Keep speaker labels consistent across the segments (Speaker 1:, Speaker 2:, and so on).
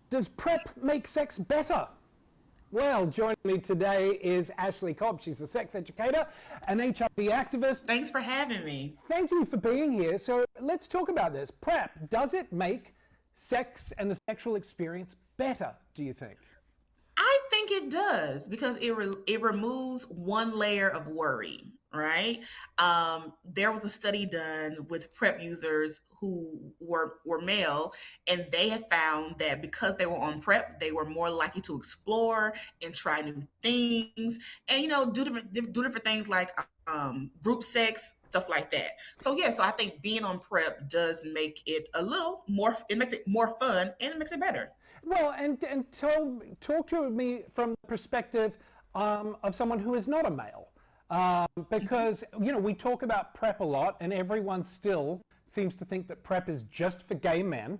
Speaker 1: Does PrEP make sex better? Well, joining me today is Ashley Cobb. She's a sex educator, an HIV activist.
Speaker 2: Thanks for having me.
Speaker 1: Thank you for being here. So let's talk about this. PrEP, does it make sex and the sexual experience better, do you think?
Speaker 2: I think it does because it removes one layer of worry, right? There was a study done with PrEP users who were male, and they had found that because they were on PrEP, they were more likely to explore and try new things, and do different things like group sex, stuff like that. So yeah, so I think being on PrEP does make it a little more. It makes it more fun and it makes it better.
Speaker 1: Well, and talk to me from the perspective of someone who is not a male. Because, we talk about PrEP a lot, and everyone still seems to think that PrEP is just for gay men.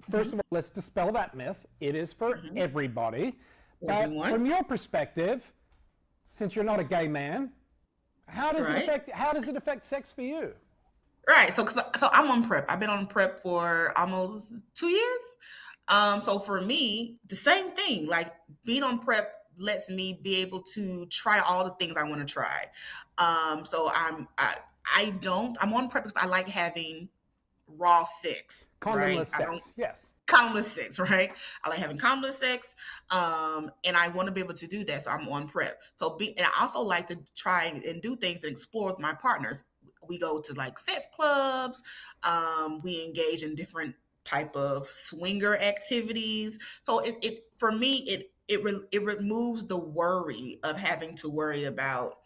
Speaker 1: First of all, let's dispel that myth. It is for everybody. But from your perspective, since you're not a gay man, how does it affect sex for you?
Speaker 2: Right. So I'm on PrEP. I've been on PrEP for almost 2 years. So for me, the same thing. Like being on PrEP lets me be able to try all the things I want to try. So I'm on PrEP because I like having raw sex.
Speaker 1: Condomless
Speaker 2: Right?
Speaker 1: sex. Yes.
Speaker 2: Condomless sex, right? I like having condomless sex, and I want to be able to do that, so I'm on PrEP. And I also like to try and do things and explore with my partners. We go to like sex clubs. We engage in different type of swinger activities. So it for me it removes the worry of having to worry about,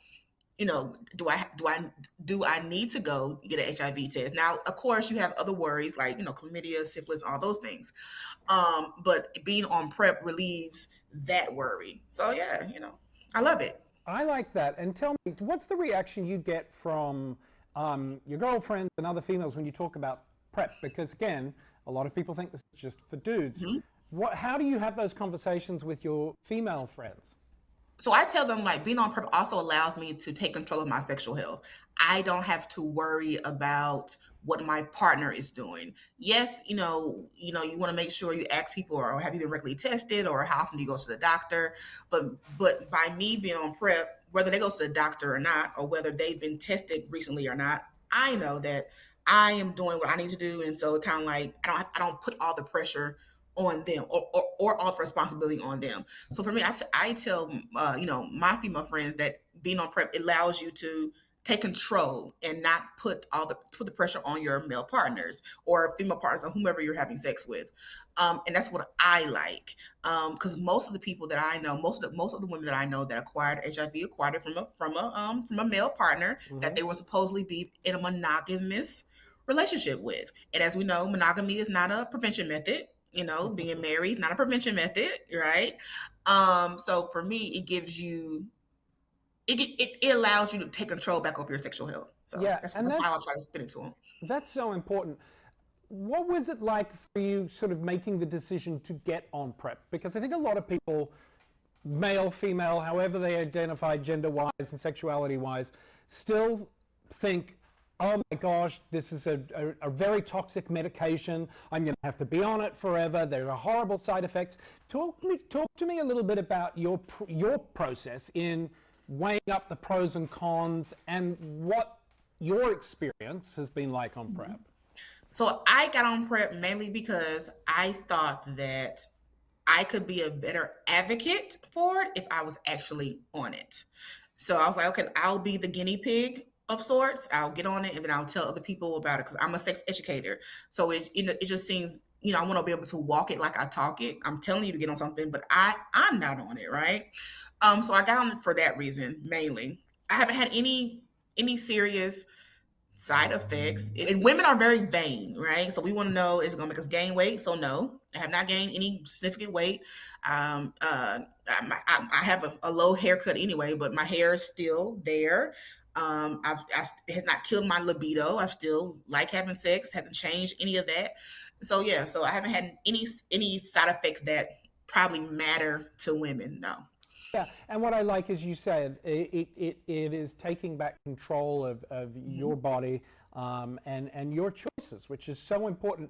Speaker 2: do I need to go get an HIV test? Now, of course, you have other worries like, chlamydia, syphilis, all those things. But being on PrEP relieves that worry. So yeah, I love it.
Speaker 1: I like that. And tell me, what's the reaction you get from your girlfriends and other females when you talk about PrEP? Because again, a lot of people think this is just for dudes. How do you have those conversations with your female friends?
Speaker 2: So I tell them like being on PrEP also allows me to take control of my sexual health. I don't have to worry about what my partner is doing. Yes, you want to make sure you ask people, or have you been regularly tested, or how often do you go to the doctor? But by me being on PrEP, whether they go to the doctor or not, or whether they've been tested recently or not, I know that I am doing what I need to do, and so it kind of like I don't put all the pressure on them or all the responsibility on them. So for me, I tell my female friends that being on PrEP allows you to take control and not put the pressure on your male partners or female partners or whomever you're having sex with. And that's what I like, because most of the people that I know, most of the women that I know that acquired HIV acquired it from a male partner that they were supposedly be in a monogamous relationship with. And as we know, monogamy is not a prevention method. Being married is not a prevention method, right? So for me, it gives you, it allows you to take control back over your sexual health. So
Speaker 1: yeah,
Speaker 2: that's how I try to spin it to them.
Speaker 1: That's so important. What was it like for you sort of making the decision to get on PrEP? Because I think a lot of people, male, female, however they identify gender-wise and sexuality-wise, still think, oh my gosh, this is a very toxic medication. I'm going to have to be on it forever. There are horrible side effects. Talk to me a little bit about your process in weighing up the pros and cons and what your experience has been like on PrEP.
Speaker 2: So I got on PrEP mainly because I thought that I could be a better advocate for it if I was actually on it. So I was like, okay, I'll be the guinea pig of sorts. I'll get on it and then I'll tell other people about it because I'm a sex educator. So it just seems, I want to be able to walk it like I talk it. I'm telling you to get on something, but I'm not on it, right? So I got on it for that reason mainly. I haven't had any serious side effects. And women are very vain, right? So we want to know, is it going to make us gain weight? So no, I have not gained any significant weight. I have a low haircut anyway, but my hair is still there. It has not killed my libido. I still like having sex. Hasn't changed any of that. So yeah, so I haven't had any side effects that probably matter to women. No.
Speaker 1: Yeah, and what I like is you said it is taking back control of your body and your choices, which is so important.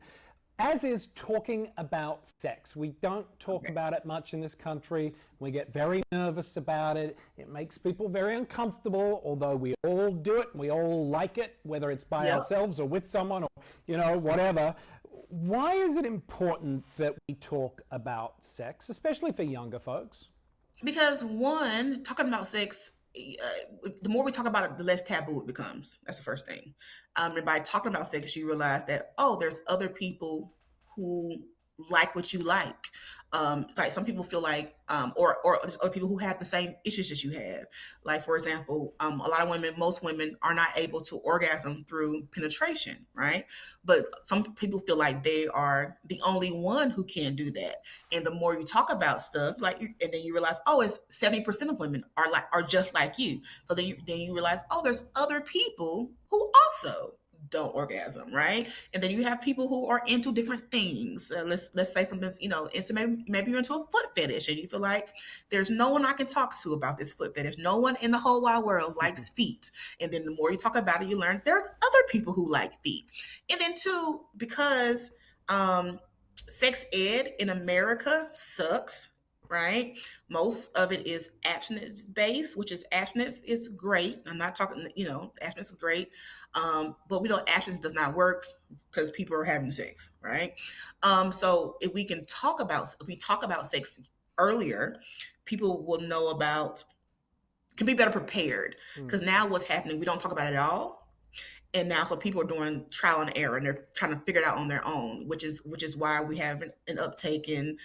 Speaker 1: as is talking about sex. We don't talk about it much in this country. We get very nervous about it. It makes people very uncomfortable, although we all do it. We all like it, whether it's by ourselves or with someone or, whatever. Why is it important that we talk about sex, especially for younger folks?
Speaker 2: Because one, talking about sex, the more we talk about it, the less taboo it becomes. That's the first thing. And by talking about sex, you realize that, there's other people who like what you like. It's like some people feel like, or there's other people who have the same issues that you have. Like, for example, a lot of women, most women are not able to orgasm through penetration, right? But some people feel like they are the only one who can do that. And the more you talk about stuff, and then you realize, it's 70% of women are just like you. So then you realize, there's other people who also don't orgasm, right? And then you have people who are into different things. Let's say something's, into maybe you're into a foot fetish and you feel like there's no one I can talk to about this foot fetish. No one in the whole wide world likes feet. And then the more you talk about it, you learn there's other people who like feet. And then two, because sex ed in America sucks. Right? Most of it is abstinence based, which is abstinence is great. I'm not talking, abstinence is great. But we know abstinence does not work because people are having sex, right? So if we talk about sex earlier, people will know can be better prepared. Because now what's happening, we don't talk about it at all. And now, so people are doing trial and error and they're trying to figure it out on their own, which is why we have an uptake in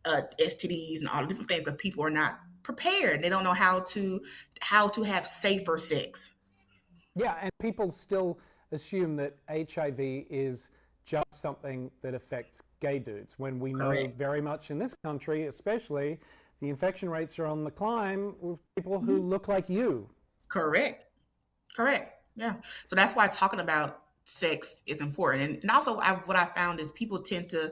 Speaker 2: STDs and all the different things, because people are not prepared. They don't know how to have safer sex.
Speaker 1: Yeah, and people still assume that HIV is just something that affects gay dudes, when we know very much in this country, especially, the infection rates are on the climb with people who look like you.
Speaker 2: Correct. Yeah. So that's why talking about sex is important. And also what I found is people tend to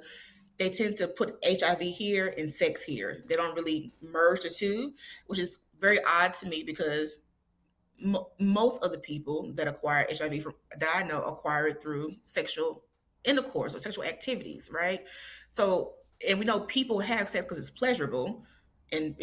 Speaker 2: put HIV here and sex here. They don't really merge the two, which is very odd to me because most of the people that acquire HIV that I know acquire it through sexual intercourse or sexual activities, right? So, and we know people have sex because it's pleasurable, and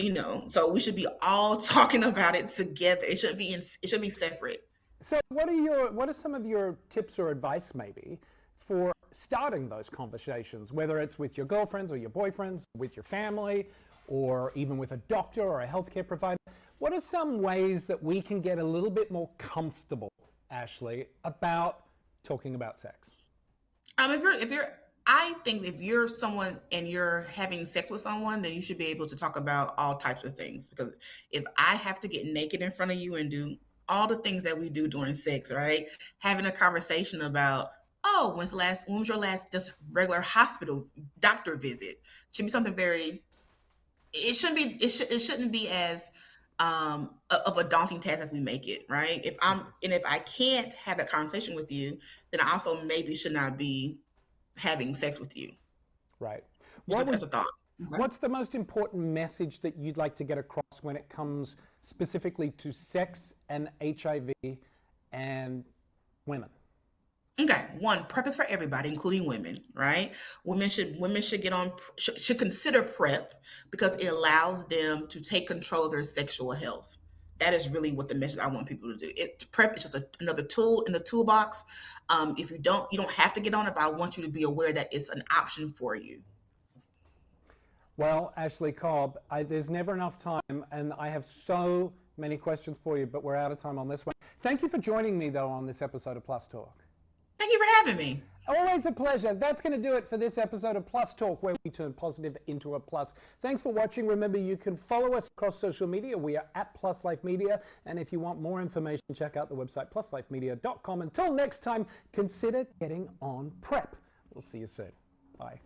Speaker 2: so we should be all talking about it together. It should be separate.
Speaker 1: So what are some of your tips or advice maybe for starting those conversations, whether it's with your girlfriends or your boyfriends, with your family, or even with a doctor or a healthcare provider? What are some ways that we can get a little bit more comfortable, Ashley, about talking about sex?
Speaker 2: I think if you're someone and you're having sex with someone, then you should be able to talk about all types of things. Because if I have to get naked in front of you and do all the things that we do during sex, right? Having a conversation about, when was your last just regular hospital doctor visit? Should be something it shouldn't be as of a daunting task as we make it, right? If I can't have that conversation with you, then I also maybe should not be having sex with you.
Speaker 1: Right.
Speaker 2: That's a thought. Okay.
Speaker 1: What's the most important message that you'd like to get across when it comes specifically to sex and HIV and women?
Speaker 2: Okay, one, PrEP is for everybody, including women, right? Women should should consider PrEP because it allows them to take control of their sexual health. That is really what the message I want people to do. PrEP is just another tool in the toolbox. If you don't have to get on it, but I want you to be aware that it's an option for you.
Speaker 1: Well, Ashley Cobb, there's never enough time, and I have so many questions for you, but we're out of time on this one. Thank you for joining me, though, on this episode of Plus Talk.
Speaker 2: Thank you for having me.
Speaker 1: Always a pleasure. That's going to do it for this episode of Plus Talk, where we turn positive into a plus. Thanks for watching. Remember, you can follow us across social media. We are at Plus Life Media. And if you want more information, check out the website pluslifemedia.com. Until next time, consider getting on PrEP. We'll see you soon. Bye.